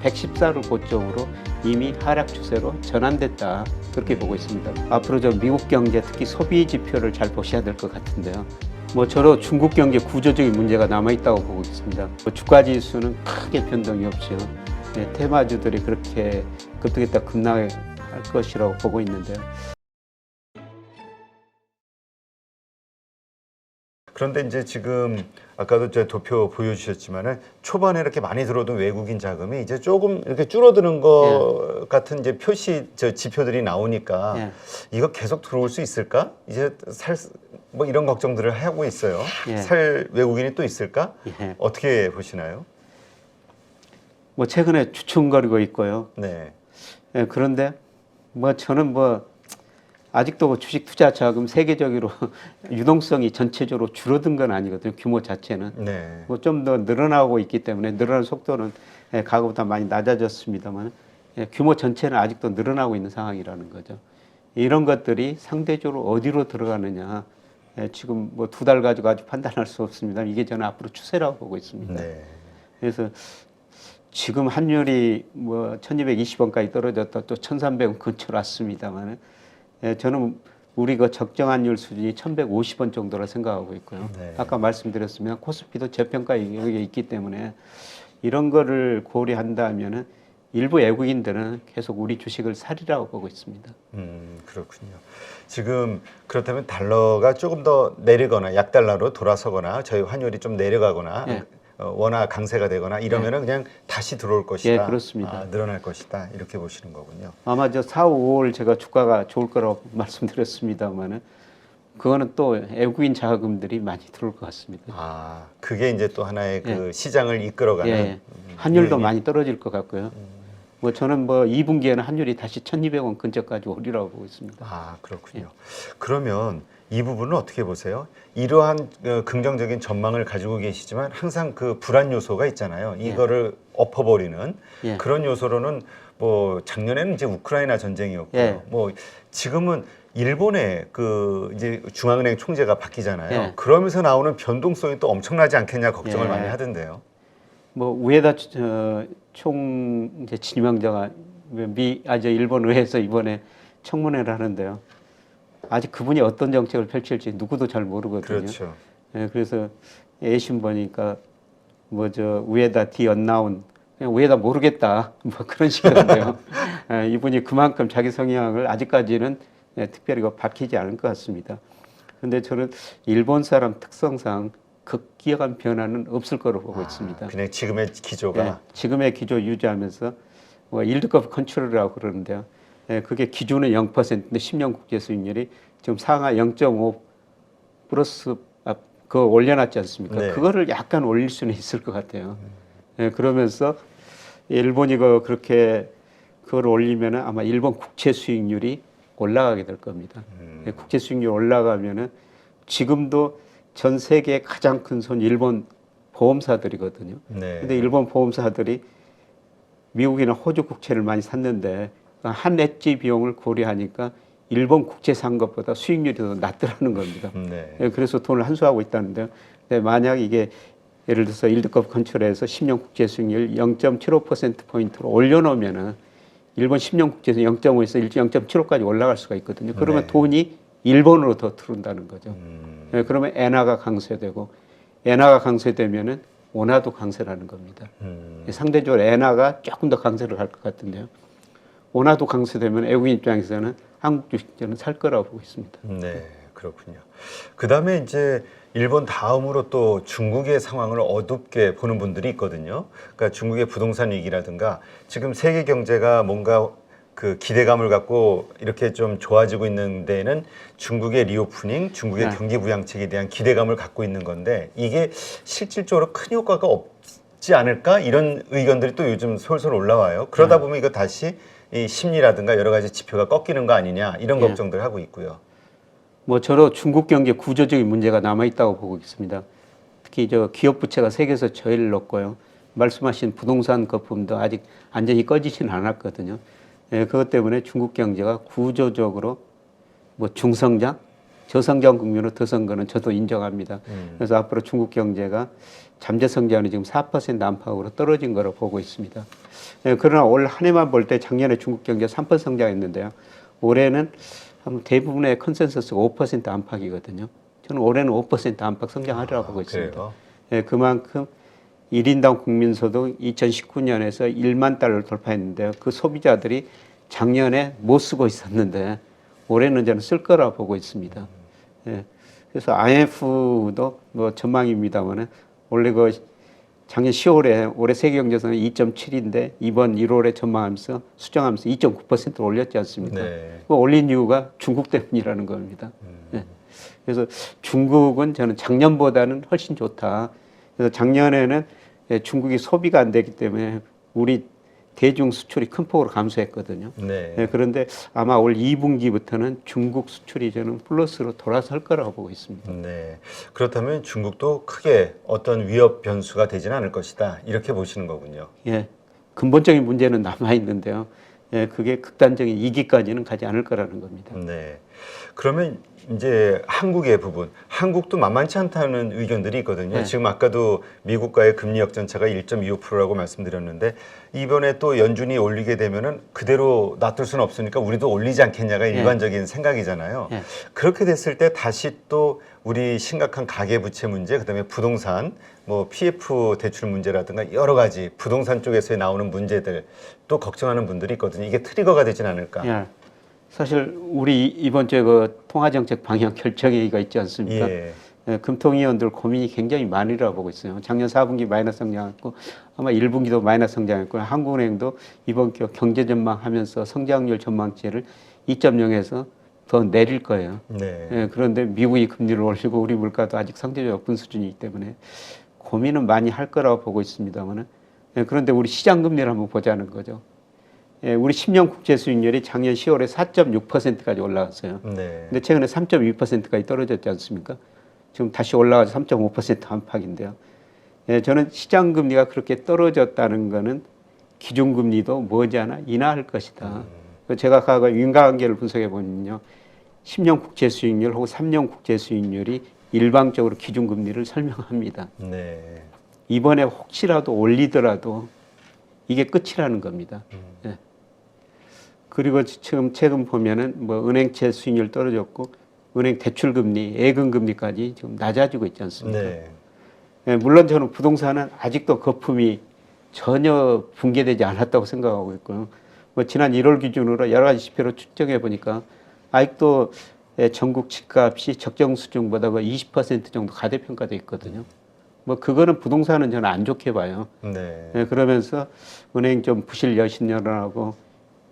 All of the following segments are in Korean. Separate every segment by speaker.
Speaker 1: 114를 고점으로 이미 하락 추세로 전환됐다. 그렇게 보고 있습니다. 앞으로 저 미국 경제, 특히 소비 지표를 잘 보셔야 될 것 같은데요. 뭐 저로 중국 경제 구조적인 문제가 남아있다고 보고 있습니다. 주가 지수는 크게 변동이 없죠. 네, 테마주들이 그렇게 급등했다 급락할 것이라고 보고 있는데요.
Speaker 2: 그런데 이제 지금 아까도 제 도표 보여주셨지만은 초반에 이렇게 많이 들어오던 외국인 자금이 이제 조금 이렇게 줄어드는 것 같은 이제 지표들이 나오니까 이거 계속 들어올 수 있을까? 이제 뭐 이런 걱정들을 하고 있어요. 살 외국인이 또 있을까? 어떻게 보시나요?
Speaker 1: 뭐 최근에 주춤거리고 있고요.
Speaker 2: 네.
Speaker 1: 그런데 뭐 저는 뭐 아직도 주식 투자 자금 세계적으로 유동성이 전체적으로 줄어든 건 아니거든요. 규모 자체는.
Speaker 2: 네.
Speaker 1: 뭐 좀 더 늘어나고 있기 때문에 늘어나는 속도는 과거보다 많이 낮아졌습니다만 규모 전체는 아직도 늘어나고 있는 상황이라는 거죠. 이런 것들이 상대적으로 어디로 들어가느냐 지금 뭐 2달 가지고 아주 판단할 수 없습니다. 이게 저는 앞으로 추세라고 보고 있습니다.
Speaker 2: 네.
Speaker 1: 그래서 지금 환율이 뭐 1220원까지 떨어졌다 또 1300원 근처로 왔습니다만 저는 우리 그 적정 환율 수준이 1150원 정도라 생각하고 있고요.
Speaker 2: 네.
Speaker 1: 아까 말씀드렸습니다. 코스피도 저평가 영역에 있기 때문에 이런 거를 고려한다면은 일부 외국인들은 계속 우리 주식을 사리라고 보고 있습니다.
Speaker 2: 그렇군요. 지금 그렇다면 달러가 조금 더 내리거나 약달러로 돌아서거나 저희 환율이 좀 내려가거나 원화 강세가 되거나 이러면은 그냥 다시 들어올 것이다.
Speaker 1: 그렇습니다.
Speaker 2: 늘어날 것이다. 이렇게 보시는 거군요.
Speaker 1: 아마 저 4, 5월 제가 주가가 좋을 거라고 말씀드렸습니다만은 그거는 또 외국인 자금들이 많이 들어올 것 같습니다.
Speaker 2: 그게 이제 또 하나의 그 시장을 이끌어가는
Speaker 1: 환율도 많이 떨어질 것 같고요. 뭐 저는 뭐 2분기에는 환율이 다시 1,200원 근처까지 오리라고 보고 있습니다.
Speaker 2: 그렇군요. 그러면 이 부분은 어떻게 보세요? 이러한 긍정적인 전망을 가지고 계시지만 항상 그 불안 요소가 있잖아요. 이거를 엎어버리는 그런 요소로는 뭐 작년에는 이제 우크라이나 전쟁이었고요. 뭐 지금은 일본의 그 이제 중앙은행 총재가 바뀌잖아요. 그러면서 나오는 변동성이 또 엄청나지 않겠냐 걱정을 많이 하던데요.
Speaker 1: 뭐 우에다 총 이제 지명자가 일본 의회에서 이번에 청문회를 하는데요. 아직 그분이 어떤 정책을 펼칠지 누구도 잘 모르거든요.
Speaker 2: 그렇죠.
Speaker 1: 그래서 애신 보니까 뭐 저 우에다 언나운 그냥 우에다 모르겠다 뭐 그런 식인데요. 이분이 그만큼 자기 성향을 아직까지는 특별히 밝히지 않을 것 같습니다. 그런데 저는 일본 사람 특성상 급기야한 변화는 없을 거로 보고 있습니다.
Speaker 2: 그냥 지금의 기조가
Speaker 1: 지금의 기조 유지하면서 뭐 일드컵 컨트롤이라고 그러는데요. 그게 기준은 0%인데 10년 국제 수익률이 지금 상하 0.5 플러스 그거 올려놨지 않습니까? 그거를 약간 올릴 수는 있을 것 같아요. 그러면서 일본이 그렇게 그걸 올리면은 아마 일본 국채 수익률이 올라가게 될 겁니다. 국채 수익률 올라가면은 지금도 전 세계의 가장 큰 손 일본 보험사들이거든요. 근데 일본 보험사들이 미국이나 호주 국채를 많이 샀는데 한 엣지 비용을 고려하니까 일본 국채 산 것보다 수익률이 더 낮더라는 겁니다. 그래서 돈을 한수하고 있다는데요. 근데 만약 이게 예를 들어서 일드컵 컨트롤에서 10년 국채 수익률 0.75%포인트로 올려놓으면은 일본 10년 국채에서 0.5에서 0.75까지 올라갈 수가 있거든요. 그러면 돈이 일본으로 더 들어온다는 거죠. 그러면 엔화가 강세되고 엔화가 강세되면은 원화도 강세라는 겁니다. 상대적으로 엔화가 조금 더 강세를 할 것 같은데요. 원화도 강세되면 외국인 입장에서는 한국 주식들은 살 거라고 보고 있습니다.
Speaker 2: 네, 그렇군요. 그 다음에 이제 일본 다음으로 또 중국의 상황을 어둡게 보는 분들이 있거든요. 그러니까 중국의 부동산 위기라든가 지금 세계 경제가 뭔가 그 기대감을 갖고 이렇게 좀 좋아지고 있는 데에는 중국의 리오프닝, 중국의 경기 부양책에 대한 기대감을 갖고 있는 건데 이게 실질적으로 큰 효과가 없지 않을까? 이런 의견들이 또 요즘 솔솔 올라와요. 그러다 보면 이거 다시 이 심리라든가 여러 가지 지표가 꺾이는 거 아니냐 이런 걱정들 하고 있고요.
Speaker 1: 뭐 저로 중국 경제 구조적인 문제가 남아 있다고 보고 있습니다. 특히 저 기업 부채가 세계에서 제일 높고요. 말씀하신 부동산 거품도 아직 완전히 꺼지지는 않았거든요. 그것 때문에 중국 경제가 구조적으로 뭐 중성장, 저성장 국면으로 드선 거는 저도 인정합니다. 그래서 앞으로 중국 경제가 잠재 성장이 지금 4% 안팎으로 떨어진 거로 보고 있습니다. 예, 그러나 올 한 해만 볼 때 작년에 중국 경제 3% 성장했는데요. 올해는 대부분의 컨센서스가 5% 안팎이거든요. 저는 올해는 5% 안팎 성장하리라고 보고 있습니다.
Speaker 2: 그래요?
Speaker 1: 예, 그만큼 1인당 국민소득 2019년에서 1만 달러를 돌파했는데요. 그 소비자들이 작년에 못 쓰고 있었는데 올해는 저는 쓸 거라 보고 있습니다. 예, 그래서 IMF도 뭐 전망입니다만은 원래 그 작년 10월에 올해 세계 경제성은 2.7인데 이번 1월에 전망하면서 수정하면서 2.9% 올렸지 않습니까?
Speaker 2: 네.
Speaker 1: 그 올린 이유가 중국 때문이라는 겁니다. 예. 그래서 중국은 저는 작년보다는 훨씬 좋다. 그래서 작년에는 중국이 소비가 안 되기 때문에 우리 대중 수출이 큰 폭으로 감소했거든요.
Speaker 2: 네.
Speaker 1: 예, 그런데 아마 올 2분기부터는 중국 수출이 저는 플러스로 돌아설 거라고 보고 있습니다.
Speaker 2: 네. 그렇다면 중국도 크게 어떤 위협 변수가 되지는 않을 것이다. 이렇게 보시는 거군요.
Speaker 1: 예, 근본적인 문제는 남아 있는데요. 예, 그게 극단적인 이기까지는 가지 않을 거라는 겁니다.
Speaker 2: 네. 그러면 이제 한국의 부분, 한국도 만만치 않다는 의견들이 있거든요.
Speaker 1: 네.
Speaker 2: 지금 아까도 미국과의 금리 역전차가 1.25%라고 말씀드렸는데 이번에 또 연준이 올리게 되면은 그대로 놔둘 수는 없으니까 우리도 올리지 않겠냐가 일반적인 생각이잖아요.
Speaker 1: 네.
Speaker 2: 그렇게 됐을 때 다시 또 우리 심각한 가계 부채 문제, 그다음에 부동산, 뭐 PF 대출 문제라든가 여러 가지 부동산 쪽에서 나오는 문제들 또 걱정하는 분들이 있거든요. 이게 트리거가 되진 않을까?
Speaker 1: 예, 사실 우리 이번 주에 그 통화정책 방향 결정회의가 있지 않습니까?
Speaker 2: 예.
Speaker 1: 예, 금통위원들 고민이 굉장히 많으라고 보고 있어요. 작년 4분기 마이너스 성장했고 아마 1분기도 마이너스 성장했고 한국은행도 이번 기 경제 전망하면서 성장률 전망치를 2.0에서 더 내릴 거예요.
Speaker 2: 네.
Speaker 1: 예, 그런데 미국이 금리를 올리고 우리 물가도 아직 상대적으로 높은 수준이기 때문에 고민은 많이 할 거라고 보고 있습니다만은 예, 그런데 우리 시장 금리를 한번 보자는 거죠. 예, 우리 10년 국채 수익률이 작년 10월에 4.6%까지 올라갔어요.
Speaker 2: 네.
Speaker 1: 근데 최근에 3.2%까지 떨어졌지 않습니까? 지금 다시 올라가서 3.5% 안팎인데요. 예, 저는 시장 금리가 그렇게 떨어졌다는 거는 기준 금리도 머지않아 인하할 것이다. 제가 과거 인과관계를 분석해 보면요. 10년 국채 수익률 혹은 3년 국채 수익률이 일방적으로 기준 금리를 설명합니다.
Speaker 2: 네.
Speaker 1: 이번에 혹시라도 올리더라도 이게 끝이라는 겁니다. 예. 그리고 지금 최근 보면은 뭐 은행채 수익률 떨어졌고 은행 대출 금리, 예금 금리까지 지금 낮아지고 있지 않습니까?
Speaker 2: 네.
Speaker 1: 예, 물론 저는 부동산은 아직도 거품이 전혀 붕괴되지 않았다고 생각하고 있고요. 뭐 지난 1월 기준으로 여러 가지 지표로 측정해 보니까 아직도 전국 집값이 적정 수준보다 20% 정도 가대평가돼 있거든요. 뭐 그거는 부동산은 저는 안 좋게 봐요.
Speaker 2: 네.
Speaker 1: 예, 그러면서 은행 좀 부실 여신여론하고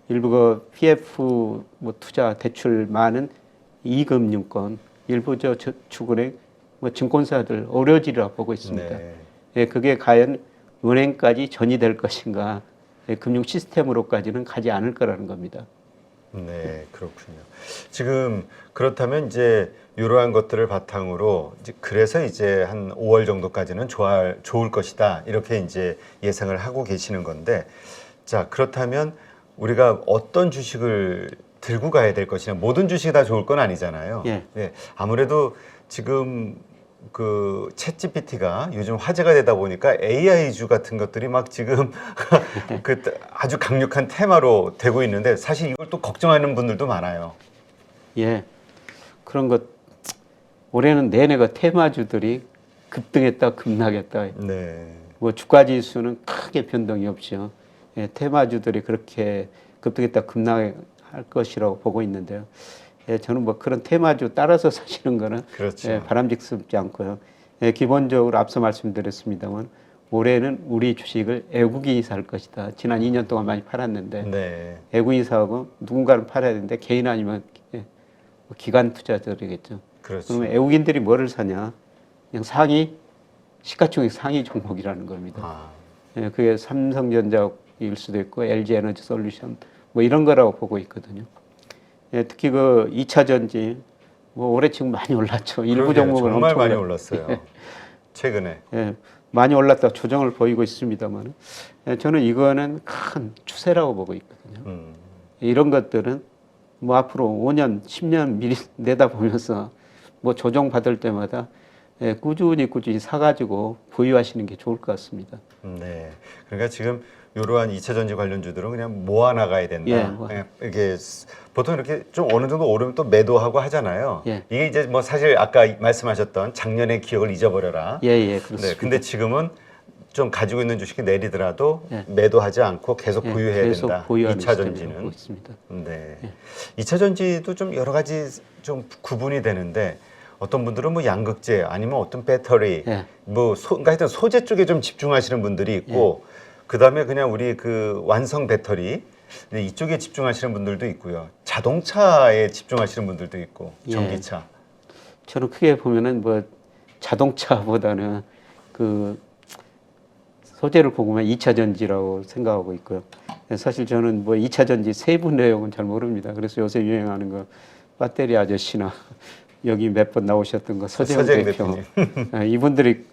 Speaker 1: 일부 그 PF 뭐 투자 대출 많은 이금융권 일부 저 저축은행 뭐 증권사들 어려지리라 보고 있습니다.
Speaker 2: 네.
Speaker 1: 예, 그게 과연 은행까지 전이될 것인가? 예, 금융 시스템으로까지는 가지 않을 거라는 겁니다.
Speaker 2: 네, 그렇군요. 지금 그렇다면 이제 이러한 것들을 바탕으로 그래서 이제 한 5월 정도까지는 좋을 것이다 이렇게 이제 예상을 하고 계시는 건데, 자 그렇다면 우리가 어떤 주식을 들고 가야 될 것이냐, 모든 주식이 다 좋을 건 아니잖아요.
Speaker 1: 예.
Speaker 2: 네, 아무래도 지금 그 챗GPT가 요즘 화제가 되다 보니까 AI주 같은 것들이 막 지금 그 아주 강력한 테마로 되고 있는데 사실 이걸 또 걱정하는 분들도 많아요.
Speaker 1: 예, 그런 것 올해는 내내가 테마주들이 급등했다 급락했다.
Speaker 2: 네.
Speaker 1: 뭐 주가 지수는 크게 변동이 없죠. 예, 테마주들이 그렇게 급등했다 급락할 것이라고 보고 있는데요. 예, 저는 뭐 그런 테마주 따라서 사시는 거는
Speaker 2: 그렇죠.
Speaker 1: 예, 바람직스럽지 않고요. 예, 기본적으로 앞서 말씀드렸습니다만 올해는 우리 주식을 외국인이 살 것이다. 지난 2년 동안 많이 팔았는데
Speaker 2: 네.
Speaker 1: 외국인이 사고 누군가는 팔아야 되는데 개인 아니면 예, 뭐 기관 투자들이겠죠.
Speaker 2: 그렇죠.
Speaker 1: 그러면 외국인들이 뭐를 사냐? 그냥 상위 시가총액 상위 종목이라는 겁니다.
Speaker 2: 아,
Speaker 1: 예, 그게 삼성전자일 수도 있고 LG 에너지 솔루션 뭐 이런 거라고 보고 있거든요. 예, 특히 그 2차 전지 뭐 올해 지금 많이 올랐죠. 일부
Speaker 2: 그러게요.
Speaker 1: 종목은
Speaker 2: 정말
Speaker 1: 엄청
Speaker 2: 많이 올랐어요. 최근에.
Speaker 1: 예, 많이 올랐다 조정을 보이고 있습니다만 예, 저는 이거는 큰 추세라고 보고 있거든요. 이런 것들은 뭐 앞으로 5년, 10년 미리 내다보면서 뭐 조정 받을 때마다 꾸준히 사가지고 보유하시는 게 좋을 것 같습니다.
Speaker 2: 네. 그러니까 지금 이러한 2차 전지 관련주들은 그냥 모아 나가야 된다.
Speaker 1: 예,
Speaker 2: 그냥 이게 보통 이렇게 좀 어느 정도 오르면 또 매도하고 하잖아요.
Speaker 1: 예.
Speaker 2: 이게 이제 뭐 사실 아까 말씀하셨던 작년의 기억을 잊어버려라.
Speaker 1: 예, 그렇습니다.
Speaker 2: 네. 근데 지금은 좀 가지고 있는 주식이 내리더라도
Speaker 1: 예.
Speaker 2: 매도하지 않고 계속 보유해야
Speaker 1: 계속
Speaker 2: 된다.
Speaker 1: 보유하는
Speaker 2: 2차
Speaker 1: 시스템이라고
Speaker 2: 전지는.
Speaker 1: 보고 있습니다.
Speaker 2: 네. 2차 전지도 좀 여러 가지 좀 구분이 되는데 어떤 분들은 뭐 양극재 아니면 어떤 배터리
Speaker 1: 예.
Speaker 2: 뭐 그러니까 하여튼 소재 쪽에 좀 집중하시는 분들이 있고 그다음에 그냥 우리 그 완성 배터리 이쪽에 집중하시는 분들도 있고요. 자동차에 집중하시는 분들도 있고 전기차.
Speaker 1: 저는 크게 보면은 뭐 자동차보다는 그 소재를 보면 2차 전지라고 생각하고 있고요. 사실 저는 뭐 2차 전지 세부 내용은 잘 모릅니다. 그래서 요새 유행하는 거 배터리 아저씨나 여기 몇 번 나오셨던 거 서재영 대표 이분들이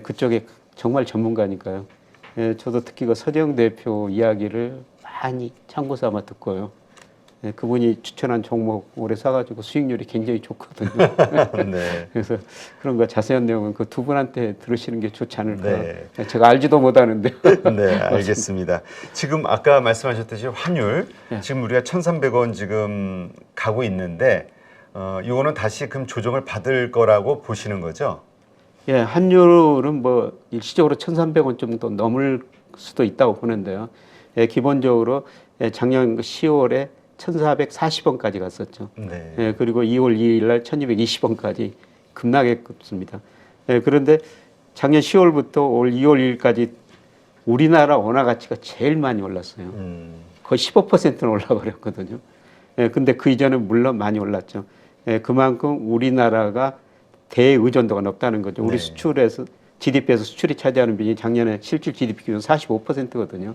Speaker 1: 그쪽에 정말 전문가니까요. 저도 특히 그 서재영 대표 이야기를 많이 참고 삼아 듣고요. 그분이 추천한 종목 오래 사가지고 수익률이 굉장히 좋거든요.
Speaker 2: 네.
Speaker 1: 그래서 그런 거 자세한 내용은 그 두 분한테 들으시는 게 좋지 않을까.
Speaker 2: 네.
Speaker 1: 제가 알지도 못하는데.
Speaker 2: 네, 알겠습니다. 지금 아까 말씀하셨듯이 환율 지금 우리가 1,300원 지금 가고 있는데 이거는 다시 금 조정을 받을 거라고 보시는 거죠?
Speaker 1: 예, 환율은 뭐 일시적으로 1,300원 정도 넘을 수도 있다고 보는데요. 기본적으로 작년 10월에 1,440원까지 갔었죠.
Speaker 2: 네.
Speaker 1: 그리고 2월 2일 날 1,220원까지 급락에 급습니다. 그런데 작년 10월부터 올 2월 2일까지 우리나라 원화 가치가 제일 많이 올랐어요. 거의 15%는 올라버렸거든요. 근데 그 이전에 물론 많이 올랐죠. 그만큼 우리나라가 대의존도가 높다는 거죠. 우리 수출에서 GDP에서 수출이 차지하는 비중이 작년에 실질 GDP 기준 45%거든요.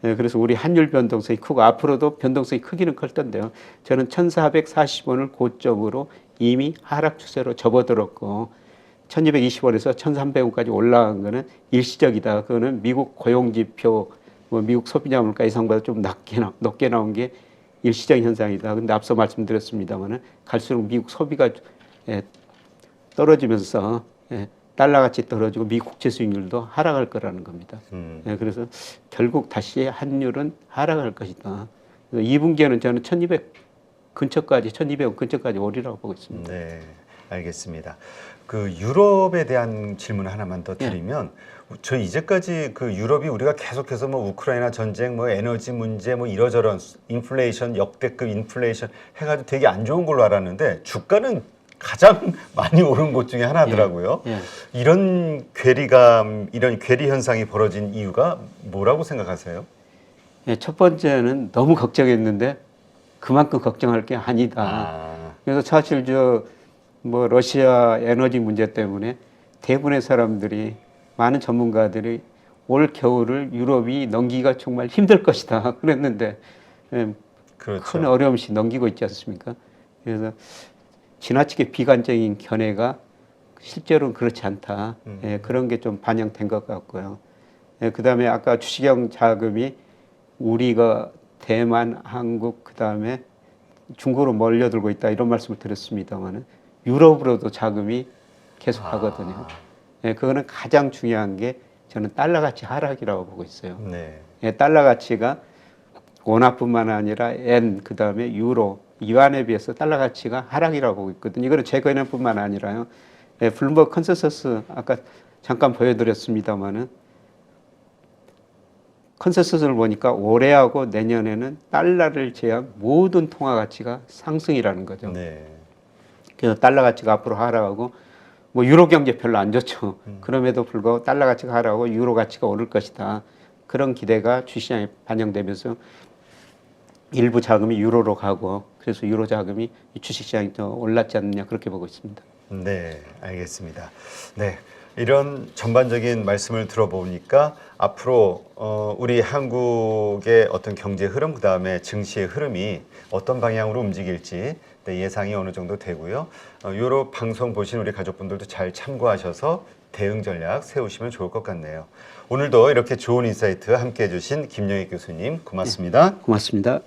Speaker 1: 그래서 우리 환율 변동성이 크고 앞으로도 변동성이 크기는 클 텐데요. 저는 1,440원을 고점으로 이미 하락 추세로 접어들었고 1,220원에서 1,300원까지 올라간 거는 일시적이다. 그거는 미국 고용지표, 뭐 미국 소비자 물가 예상보다 좀 높게 나온 게 일시적인 현상이다. 근데 앞서 말씀드렸습니다만은 갈수록 미국 소비가 떨어지면서 달러 가치 떨어지고 미국 국채 수익률도 하락할 거라는 겁니다. 그래서 결국 다시 환율은 하락할 것이다. 2분기에는 저는 1,200 근처까지, 1,200원 근처까지 오리라고 보고 있습니다.
Speaker 2: 네, 알겠습니다. 그 유럽에 대한 질문 하나만 더 드리면 저 이제까지 그 유럽이 우리가 계속해서 뭐 우크라이나 전쟁, 뭐 에너지 문제, 뭐 이러저런 인플레이션 역대급 인플레이션 해가지고 되게 안 좋은 걸로 알았는데 주가는 가장 많이 오른 곳 중에 하나더라고요. 이런 괴리감, 이런 괴리 현상이 벌어진 이유가 뭐라고 생각하세요?
Speaker 1: 첫 번째는 너무 걱정했는데 그만큼 걱정할 게 아니다. 그래서 사실 뭐 러시아 에너지 문제 때문에 대부분의 사람들이 많은 전문가들이 올 겨울을 유럽이 넘기기가 정말 힘들 것이다 그랬는데
Speaker 2: 그렇죠.
Speaker 1: 큰 어려움 없이 넘기고 있지 않습니까? 그래서 지나치게 비관적인 견해가 실제로는 그렇지 않다. 그런 게 좀 반영된 것 같고요. 그다음에 아까 주식형 자금이 우리가 대만, 한국, 그다음에 중국으로 몰려들고 있다 이런 말씀을 드렸습니다만은 유럽으로도 자금이 계속 가거든요. 그거는 가장 중요한 게 저는 달러 가치 하락이라고 보고 있어요. 달러 가치가 원화뿐만 아니라 엔, 그다음에 유로, 이완에 비해서 달러 가치가 하락이라고 보고 있거든요. 이거는 제 개념뿐만 아니라요. 블룸버그 컨센서스 아까 잠깐 보여드렸습니다만은 컨센서스를 보니까 올해하고 내년에는 달러를 제외한 모든 통화 가치가 상승이라는 거죠. 그래서 달러 가치가 앞으로 하락하고 뭐 유로 경제 별로 안 좋죠. 그럼에도 불구하고 달러 가치가 하락하고 유로 가치가 오를 것이다. 그런 기대가 주시장에 반영되면서 일부 자금이 유로로 가고 그래서 유로 자금이 주식시장이 더 올랐지 않느냐 그렇게 보고 있습니다.
Speaker 2: 네, 알겠습니다. 네, 이런 전반적인 말씀을 들어보니까 앞으로 우리 한국의 어떤 경제 흐름 그다음에 증시의 흐름이 어떤 방향으로 움직일지 예상이 어느 정도 되고요. 유럽 방송 보신 우리 가족분들도 잘 참고하셔서 대응 전략 세우시면 좋을 것 같네요. 오늘도 이렇게 좋은 인사이트 함께해 주신 김영익 교수님 고맙습니다.
Speaker 1: 고맙습니다.